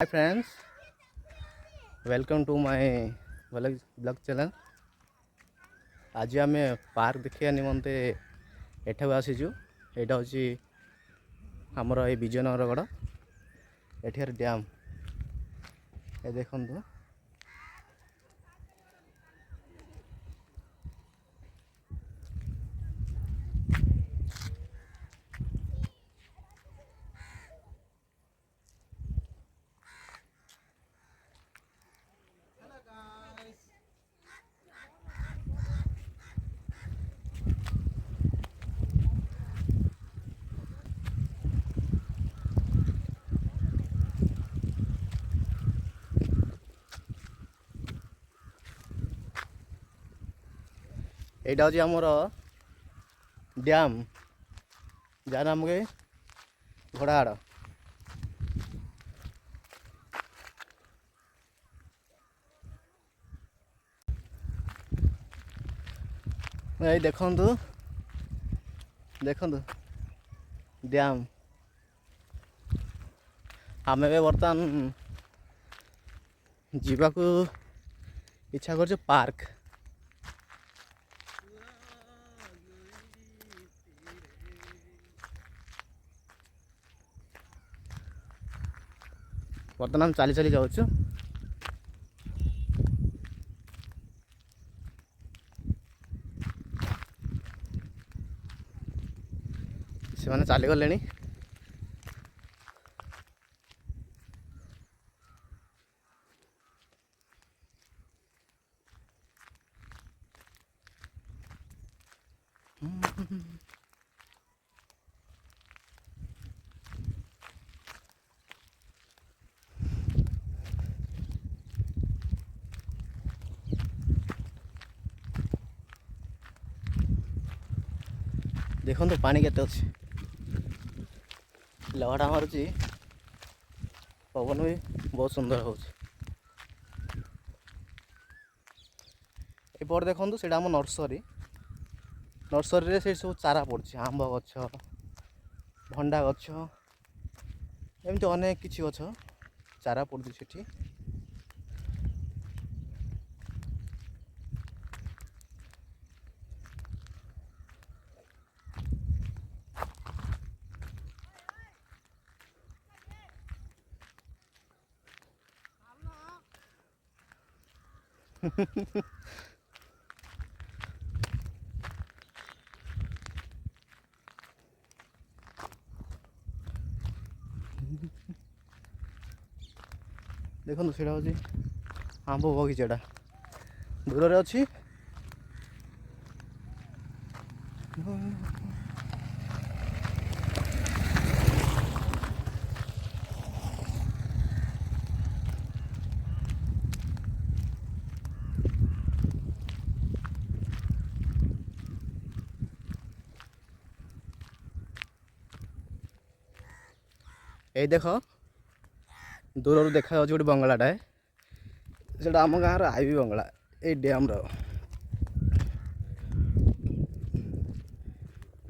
Hi friends, welcome to my vlog channel. आज आम park देखा निमंते एठाक आसीचु। एटा हूँ आमर ये विजयनगर गड़ एठार डैम ए देखु। एटा हूँ आमर डैम जार नाम के घोड़ाहाड़। ये देखु देखु डैम आम बर्तमान जीवाकू इच्छा कर पार्क। बर्तमान चली चली जाऊँ। से मैंने चली गले। देखो तो पानी केते अच्छे लहड़ा मारुची, पवन भी बहुत सुंदर हो। देखो से आम नर्सरी नर्सरी से सब चारा पड़ी आंब गछ भंडा गछ एमती अनेक किसी गछ चारा पड़ी से। देखो सीटा हूँ आंब बगीचा दूर अच्छी। ये देख दूर देखा गोटे बंगलाटा से आम गाँव आईबी बंगला ये डैम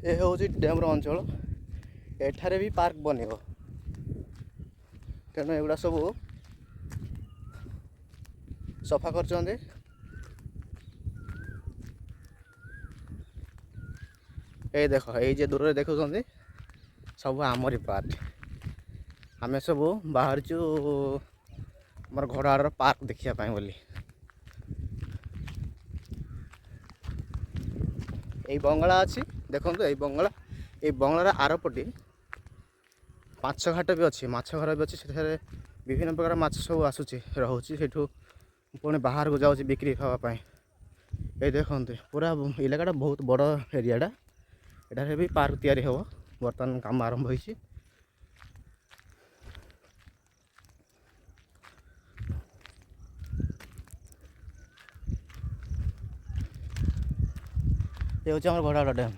ये हूँ डैम अंचल। एठारे भी पार्क बन तेणु एगुड़ा सब सफा कर। ये देख ये दूर देखुं सब आमरी पार्क। आम सब बाहर आमर घोड़ाहाड़ पार्क देखापी बोली। ये बंगला अच्छी देखो ये बंगलार आरपटी माछ घाट भी अच्छी माछ घर भी अच्छी। से विभिन्न प्रकार माछ सब आसूची रोचे से पुणी बाहर को जाऊँगी बिक्री खावाई। ये देखते पूरा इलाका बहुत बड़ एरियाटा एठारे भी पार्क तैयारी हो बर्तमान काम आरंभ होइछि। ये हूँ आम घोड़ाहाड़ डैम।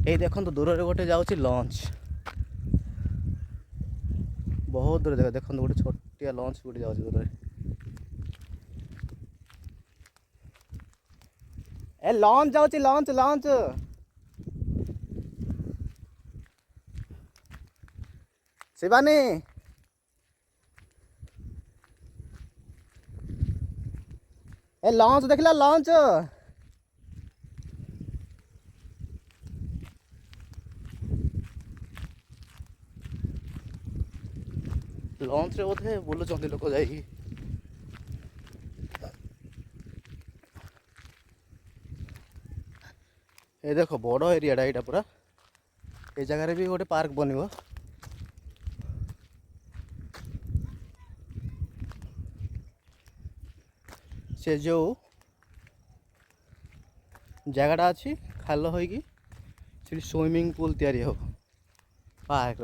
ये देखो दूर में गोटे जाऊँगी लंच बहुत दूर जगह देखो गोटे छोटिया लंच गोटे जाऊँगी दूर। ए लंच जाऊँगी लंच लंच शिवानी ए लॉन्च देखला लॉन्च लॉन्च रे बोधे बुलुचंती लोक जाई ए देख बड़ एरियाटा यहाँ पूरा ये जगह भी गोटे पार्क बनव से जो जगहटा अच्छी खाल हो स्विमिंग पूल तैयारी हो पार्क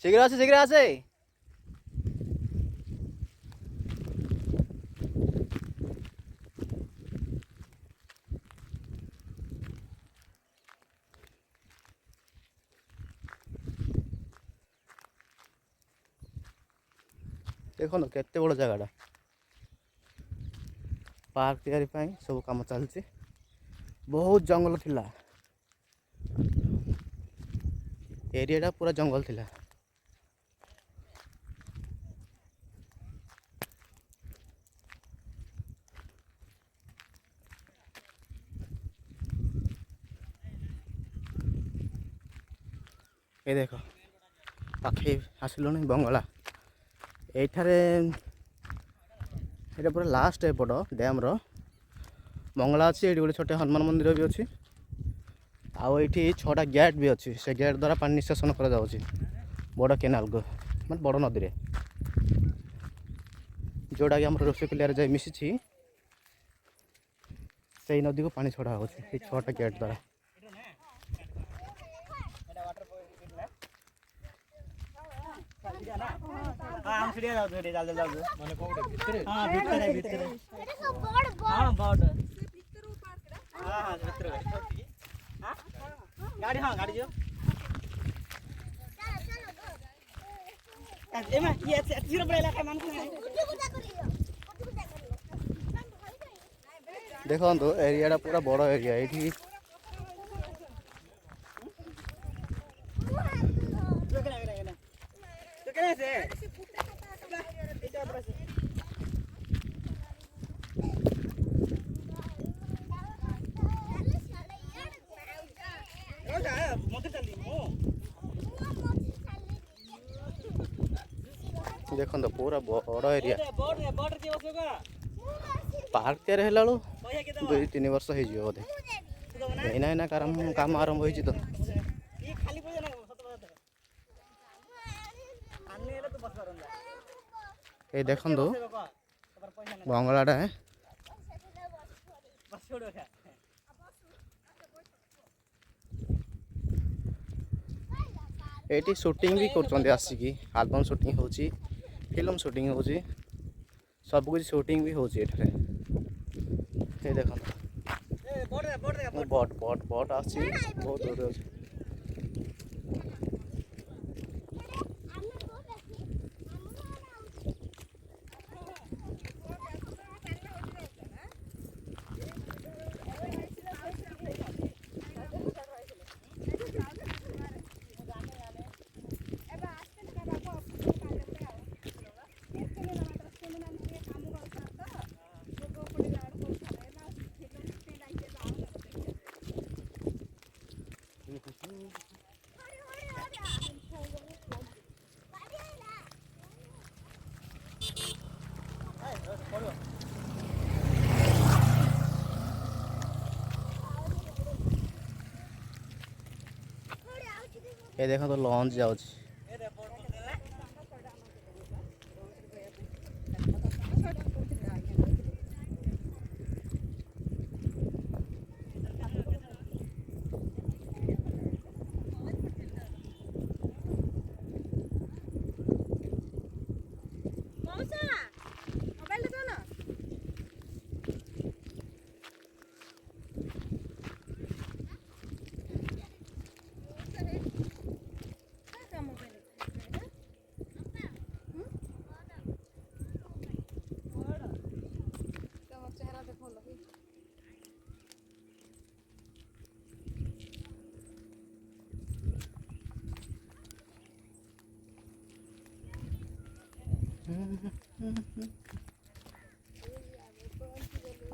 शीघ्र आसे देखो केते बड़ जगहटा पार्क तैयारी सब काम चलती बहुत जंगल थिला एरियाटा पूरा जंगल थिला ये देख पाखे आसिलुनी बंगला एठारे ये पूरा लास्ट एपट डैम रो बंगला अच्छी ये गोटे छोटे हनुमान मंदिर भी अच्छी आउ ये 6टा गेट भी अच्छी से गेट द्वारा पानी निष्कासन कर बड़ केनाल को मैं बड़ नदी रे जोटा कि आम रोषेकुलिया जाए मिसी से नदी को पानी छड़ा हो 6टा गेट द्वारा हम सीढ़िया जाऊ रे जल्दी जाऊ माने कोडे भितरे हां भितरे भितरे एटा सब बड़ बड़ हां बड़ भितरे पार्क रे हां भितरे हां गाड़ी हां गाड़ी जो चलो एमा ये जीरो बड़ा इलाका मान देखो तो एरियाटा पूरा बड़ एरिया ये देखो तो पूरा बड़ एरिया पार्क तैयार है 2-3 वर्ष हो बोधे ना काम आरंभ हो तो ये देखो बंगलाटा है ये शूटिंग भी कर आसिकी आल्बम शूटिंग हो फिल्म शूटिंग हो सब कुछ शूटिंग भी हो देखो बट बट बट आसी बहुत दूर अच्छे ये देखो तो लॉन्च जाऊँ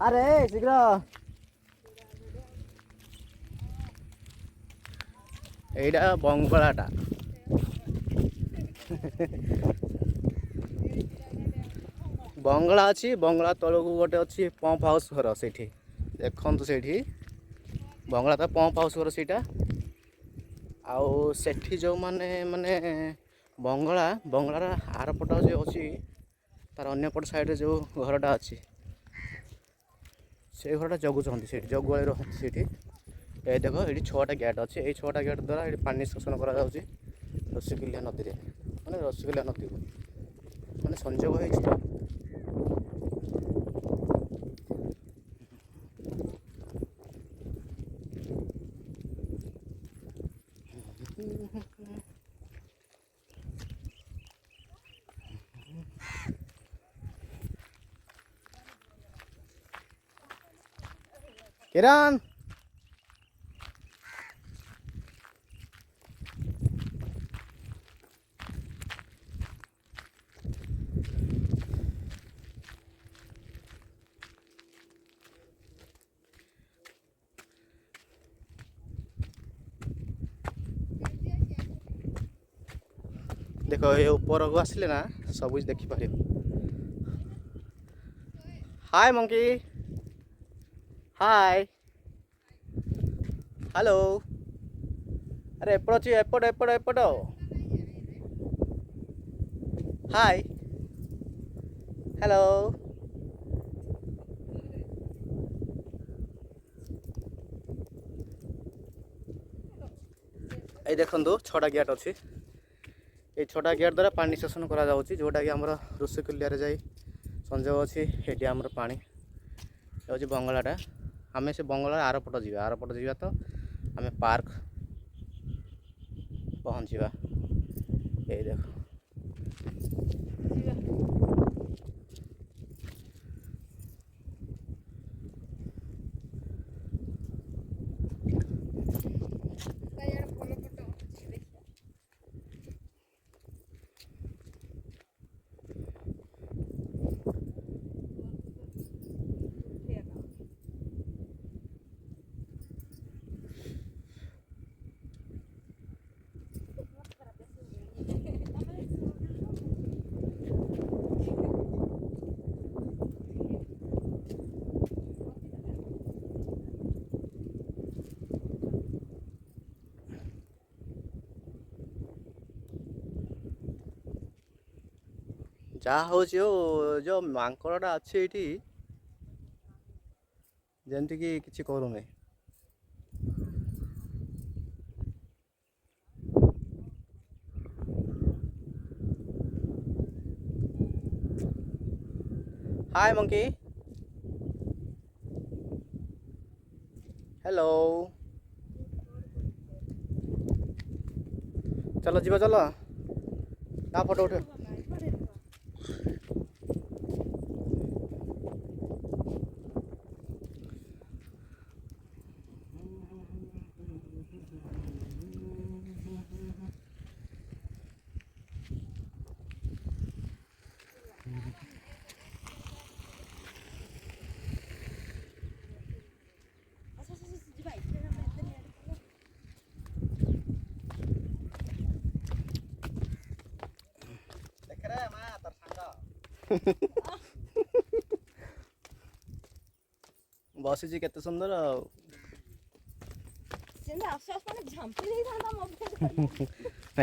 ଆରେ ଶୀଘ୍ର ଏଇଟା ବଙ୍ଗଳାଟା ବଙ୍ଗଳା ଅଛି ବଙ୍ଗଳା ତଳକୁ ଗୋଟେ ଅଛି ପମ୍ପ ହାଉସ୍ ଘର ସେଇଠି ଦେଖନ୍ତୁ ସେଇଠି ବଙ୍ଗଳା ତ ପମ୍ପ ହାଉସ୍ ଘର ସେଇଟା ଆଉ ସେଠି ଯେଉଁମାନେ ମାନେ ବଙ୍ଗଳାର ଆରପଟ ଯେଉଁ ଅଛି ତାର ଅନ୍ୟପଟ ସାଇଡ଼ରେ ଯେଉଁ ଘରଟା ଅଛି ସେଇ ଘରଟା ଜଗୁଛନ୍ତି ସେଇଠି ଜଗୁଆଳି ରହନ୍ତି ସେଇଠି ଏ ଦେଖ ଏଇଠି 6ଟା ଗେଟ୍ ଅଛି ଏଇ 6ଟା ଗେଟ୍ ଦ୍ୱାରା ଏଠି ପାଣି ନିଷ୍କାସନ କରାଯାଉଛି ଋଷିକୁଲ୍ୟା ନଦୀରେ ମାନେ ଋଷିକୁଲ୍ୟା ନଦୀକୁ ମାନେ ସଂଯୋଗ ହେଇଛି ତ କିରଣ ଦେଖ ଏ ଉପରକୁ ଆସିଲେ ନା ସବୁ କିଛି ଦେଖିପାରିବ ହାय ମଙ୍କି ହାय ହ୍ୟାଲୋ ଆରେ ଏପଟ ଅଛି ଏପଟ ହାय ହ୍ୟାଲୋ এই ଦେଖନ୍ତୁ 6ଟା ଗେଟ୍ ଅଛି এই 6ଟା ଗେଟ୍ ଦ୍ୱାରା ପାଣି ନିଷ୍କାସନ କରାଯାଉଛି ଯେଉଁଟାକି ଆମର ଋଷିକୁଲ୍ୟାରେ ଯାଇ ସଂଯୋଗ ଅଛି ଏଠି ଆମର ପାଣି ହେଉଛି ବଙ୍ଗଳାଟା ଆମେ ସେ ବଙ୍ଗଳାର ଆରପଟ ଯିବା ତ ଆମେ ପାର୍କ ପହଞ୍ଚିବା ଏଇ ଦେଖ ଯାହା ହେଉଛି ଯେଉଁ ମାଙ୍କଡ଼ଟା ଅଛି ଏଇଠି ଯେମିତିକି କିଛି କରୁନି ହାय ମଙ୍କି ହ୍ୟାଲୋ ଚାଲ ଯିବା ଚାଲ ତା ଫଟୋ ଉଠେଇବା ବସିଛି କେତେ ସୁନ୍ଦର ଆଉ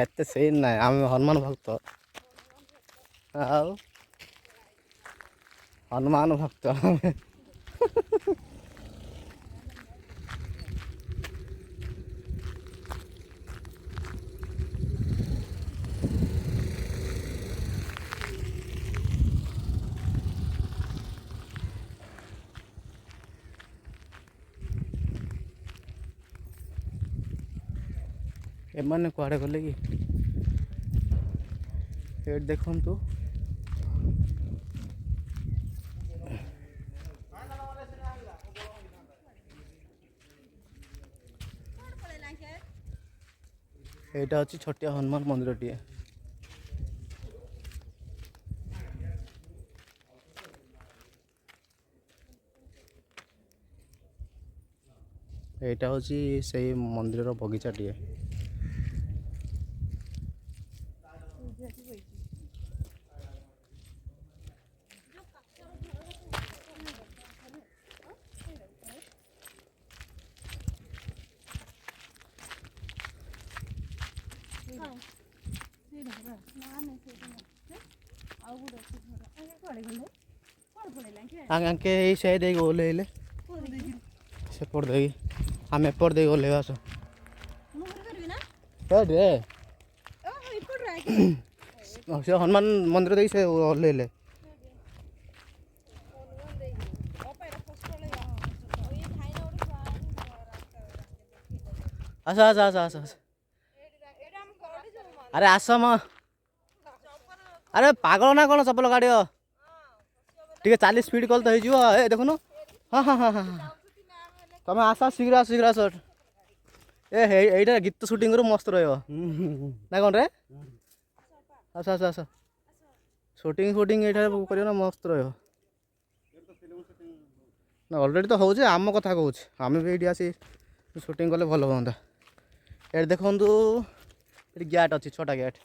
ଏତେ ସେଇ ନାହିଁ ଆମେ ହନୁମାନ ଭକ୍ତ ଆଉ ହନୁମାନ ଭକ୍ତ ଏମାନେ କୁଆଡ଼େ ଗଲେ କି ଏଇଠି ଦେଖନ୍ତୁ ଏଇଟା ଅଛି ଛୋଟିଆ ହନୁମାନ ମନ୍ଦିରଟିଏ এইটা ହେଉଛି ସେଇ ମନ୍ଦିରର ବଗିଚାଟିଏ। ଆଙ୍କେ ଏଇ ସାଇଡ୍ ଦେଇକି ଓହ୍ଲେଇଲେ ସେପଟ ଦେଇକି ଆମେ ଏପଟ ଦେଇକି ଓହ୍ଲେଇବା ଆସ ସେ ହନୁମାନ ମନ୍ଦିର ଦେଇକି ସେ ଓହ୍ଲେଇଲେ। ଆସ ଆସ ଆସ ଆସ ଆସ ଆରେ ଆସ ମ ଆରେ ପାଗଳ ନା କ'ଣ ଚପଲ କାଢ଼ିବ ଟିକେ 40 ସ୍ପିଡ୍ କଲେ ତ ହେଇଯିବ। ଏ ଦେଖୁନୁ ହଁ ହଁ ହଁ ହଁ ତମେ ଆସ ଶୀଘ୍ର ଆସ ଶୀଘ୍ର ଆସ। ଏଇଟା ଗୀତ ସୁଟିଂ କରୁ ମସ୍ତ ରହିବ ନା କ'ଣ ରେ? ଆସ ଆସ ଆସ ସୁଟିଂ ଫୁଟିଂ ଏଇଠାରେ କରିବ ନା ମସ୍ତ ରହିବ। ନା ଅଲରେଡ଼ି ତ ହେଉଛି ଆମ କଥା କହୁଛି ଆମେ ବି ଏଇଠି ଆସି ସୁଟିଂ କଲେ ଭଲ ହୁଅନ୍ତା। ଏଠି ଦେଖନ୍ତୁ ଏଠି ଗ୍ୟାଟ୍ ଅଛି 6ଟା ଗ୍ୟାଟ୍।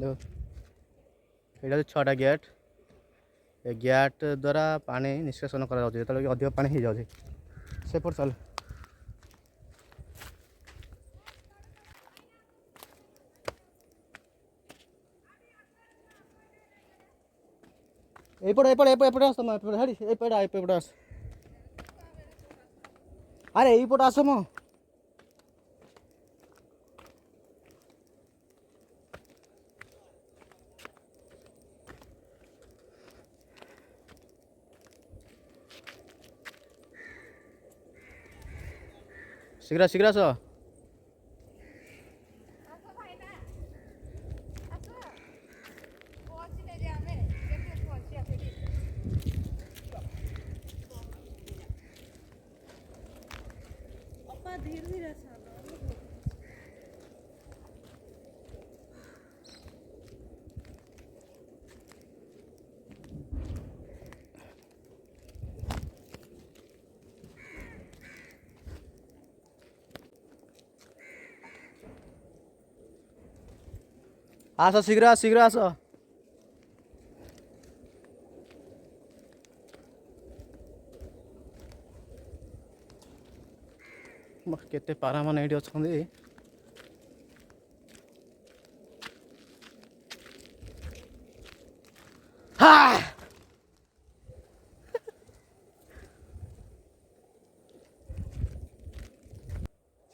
ଦେଖ ଏଇଟା ହେଉଛି 6ଟା ଗ୍ୟାଟ୍। ଏ ଗ୍ୟାଟ୍ ଦ୍ୱାରା ପାଣି ନିଷ୍କାସନ କରାଯାଉଛି ଯେତେବେଳେ କି ଅଧିକ ପାଣି ହେଇଯାଉଛି। ସେପଟ ଚାଲ ଏପଟେ ଏପଟେ ଏପଟେ ଏପଟେ ଆସ ତମେ ଏପଟେ ହାଡ଼ି ଏପଟେ ଏପଟେ ଆସ। ଆରେ ଏଇପଟେ ଆସ ମ ଶୀଘ୍ର ଶୀଘ୍ର ଆସ। ଆସ ଶୀଘ୍ର ଆସ ଶୀଘ୍ର ଆସ। କେତେ ପାରାମାନେ ଏଇଠି ଅଛନ୍ତି।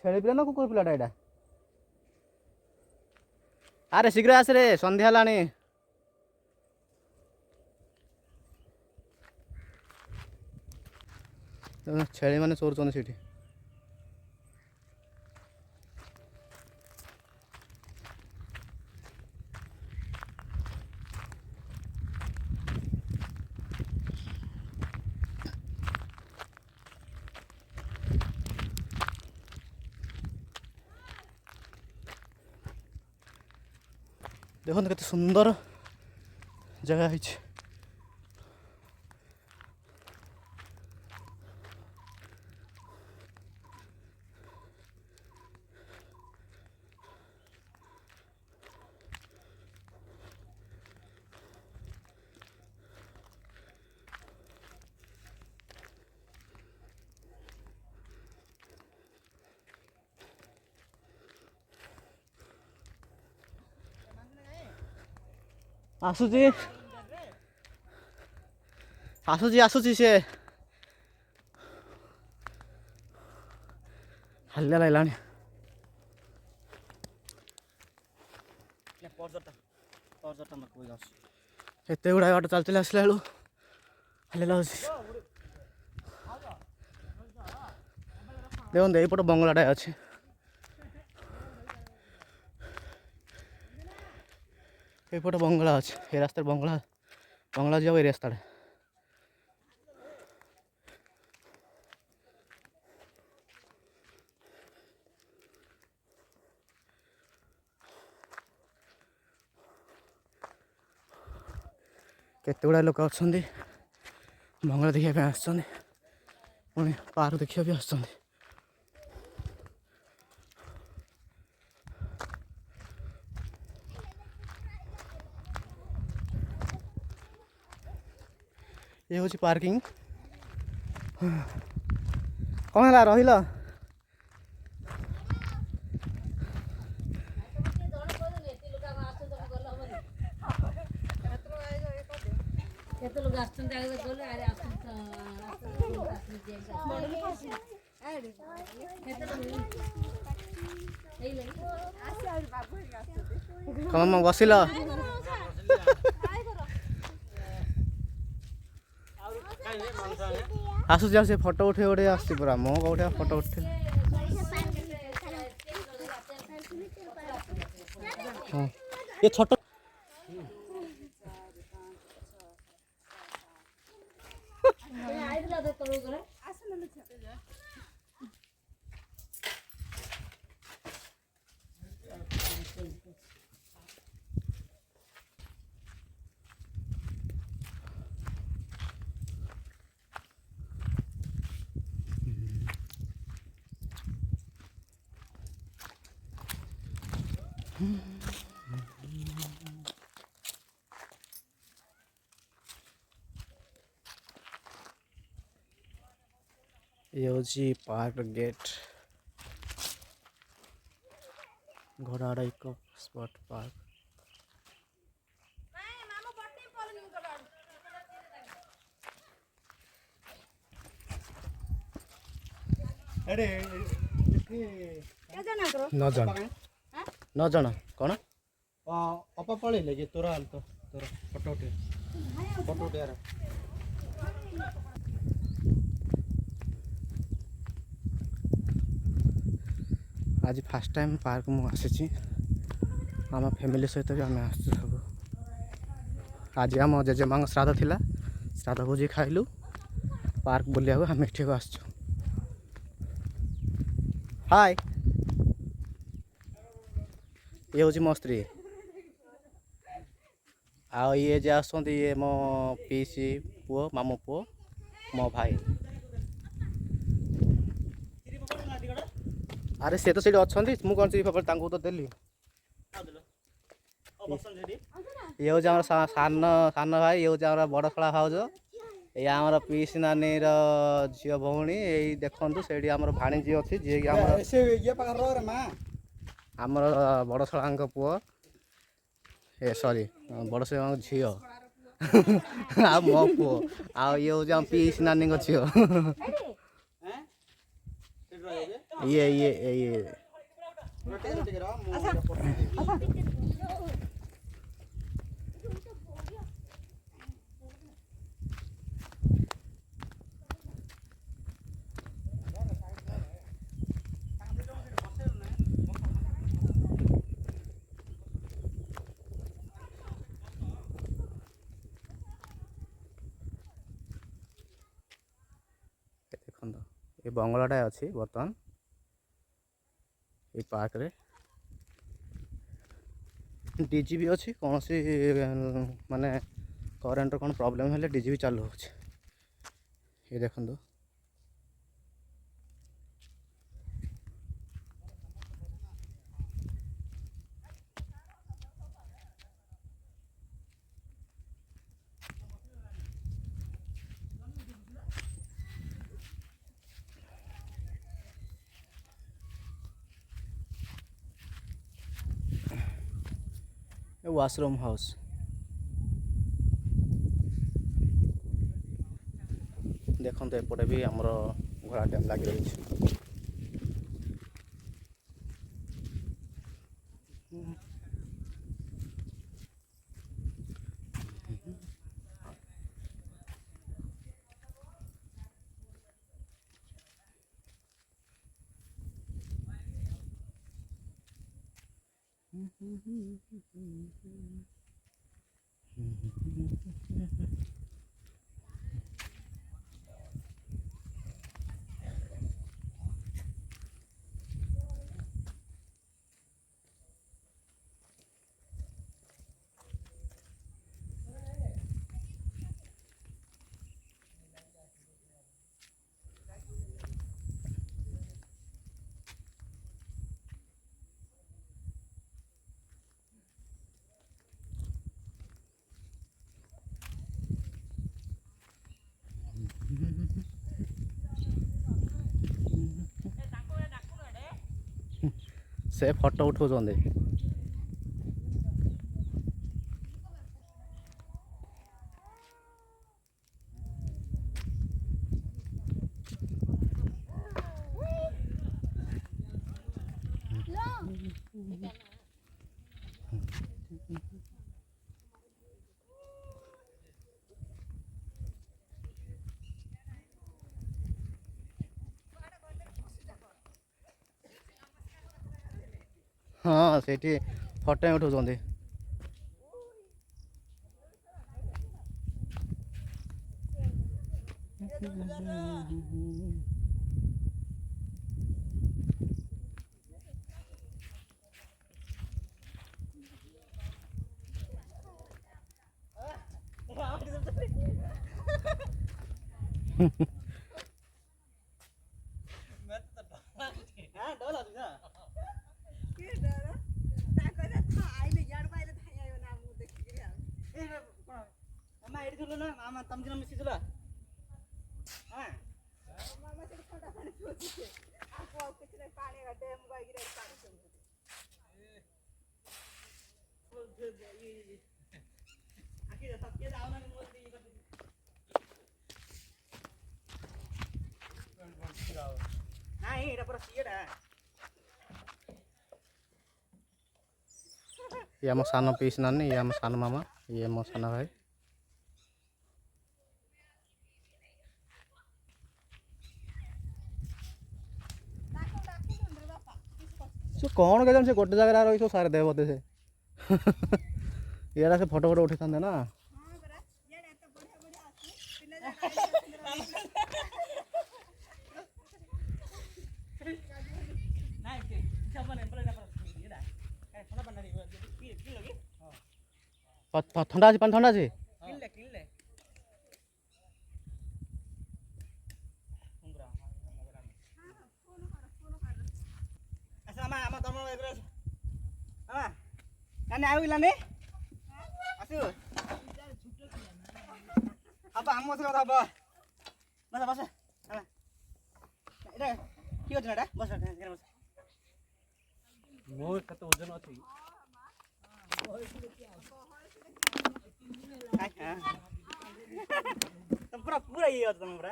ଛେଳି ପିଲା ନା କୁକୁର ପିଲାଟା ଏଇଟା? ଆରେ ଶୀଘ୍ର ଆସରେ ସନ୍ଧ୍ୟା ହେଲାଣି। ଛେଳି ମାନେ ଚରୁଛନ୍ତି ସେଠି। ଦେଖନ୍ତୁ କେତେ ସୁନ୍ଦର ଜାଗା ହେଇଛି। ଆସୁଛି ଆସୁଛି ଆସୁଛି ସେ ହାଲିଆ ଲାଗିଲାଣି। ଏତେ ଗୁଡ଼ାଏ ବାଟ ଚାଲି ଚାଲି ଆସିଲା ବେଳୁ ହାଲିଆ ଲାଗୁଛି। ଦେଖନ୍ତୁ ଏଇପଟ ବଙ୍ଗଳାଟା ଅଛି। ଏଇପଟେ ବଙ୍ଗଳା ଅଛି। ଏ ରାସ୍ତାରେ ବଙ୍ଗଳା ଯିବାକୁ ଏଇ ରାସ୍ତାରେ। କେତେ ଗୁଡ଼ାଏ ଲୋକ ଅଛନ୍ତି ବଙ୍ଗଳା ଦେଖିବା ପାଇଁ ଆସୁଛନ୍ତି, ପୁଣି ପାର୍କ ଦେଖିବା ବି ଆସୁଛନ୍ତି। ଇଏ ହେଉଛି ପାର୍କିଂ। କ'ଣ ହେଲା ରହିଲ? କେତେ ଲୋକ ଆସୁଛନ୍ତି ଆଗରେ ଗଲେ ଆରେ ଆସୁଛନ୍ତି କ'ଣ ବସିଲ? ଆସୁଛି ଆଉ ସେ ଫଟୋ ଉଠେଇ ଗୋଟେ ଆସୁଛି ପୁରା ମୁଁ କୋଉଠି ଫଟୋ ଉଠେଇ। ହଁ ଏ ଛୋଟ ये हूँ पार्क गेट घोड़ाड़ा इको स्पॉट पार्क। न जन कौन ଅପା ପଳେଇଲେ କି ତୋର ହାଲ ତ ତୋର ଫଟୋ ଉଠେଇବାର आज फास्ट टाइम पार्क मु आसी आम फैमिली सहित भी आम आसु सब। आज आम जेजेमा श्राद्ध थिला श्राद्ध भोजी खाइलु पार्क बुलिया आम एठी को आसछु। हाय ये हूँ मो स्त्री आ ये जे आसुंती ये मो पीसी पुओ मामू पुओ मो भाई। अरे से तो सीट अच्छा मु कौन सी तांको तो देली। ये हूँ आम सान सान भाई ये हूँ बड़ शला भाउज ये आमर पीसी नानी झील भौणी यही देखु से भाणीजी अच्छी जी आमर बड़ शला पुओ ए सॉरी बड़ शला झी आ मो पुओ आ ये हूँ आम पीसी नानी झील ये देखो ये बंगलाटा अच्छी बर्तमान ये पार्क रे डीजी भी अच्छी कौन सी माने करेन्ट कौन प्रॉब्लम है डीजी भी चालू हो। ये देखो वाशरूम हाउस देखो एपटे भी आमर घोड़ा डैम लग रही है। ସେ ଫଟୋ ଉଠାଉଛନ୍ତି। ହଁ ସେଇଠି ଫଟୋ ଉଠାଉଛନ୍ତି। ये आम सान पीस नानी, ये आम सान मामा, ये मो सान भाई। से कौन कहते से गोटे जगह रही तो सारे दे बोते से ये से फोटो फोटो उठी था ना। ठंडा पानी ठंडा से पूरा पूरा ये होता है पूरा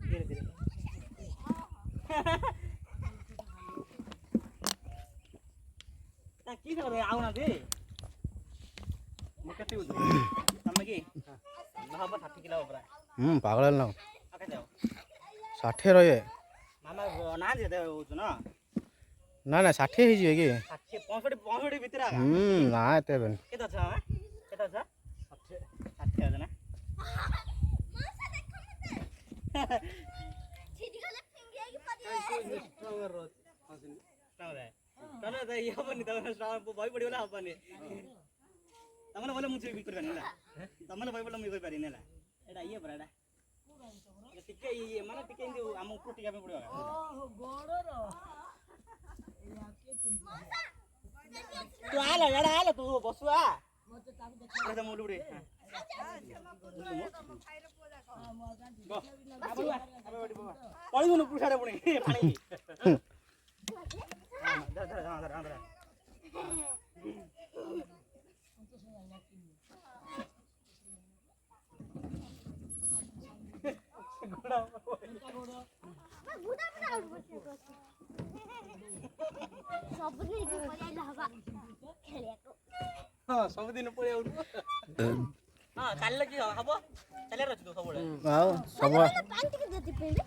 धीरे धीरे की कर रहे आउना दे मुकते उधर तमे की नहब 60 किलो पूरा पागल ना आके जाओ 60 रहे मामा ना दे दे हो ना ना ना 60 ही जे की 65 65 भीतर आ ना एते बन केता छ केता छ 60 है ना छिडी गले फिंगे की पदी स्ट्रांगर रो स्ट्रांगर है तने त ये पनि त स्ट्रांगर भइ पडी होला पनि तमले बोले मुझे बिक्री करनी ला तमले भइ बोले मुझे पारिने ला एडा ये पराडा टिके ये माने टिके इंदी हम ऊपर टिका पे पड़ियो ओहो गोड़ो रो तू आला एडा आला तू बसुआ मते ताबे देख मोलु रे पड़ी गुनु पुछाडे पुणी पानी धर धर धर धर घोड़ा घोड़ा बुदा बुदा उठ सब दिन की पयाइला हवा खेले को हां सब दिन पळे उठ हां काल की हबो चले रछ तो सब आओ सब पानी के देती पेंडे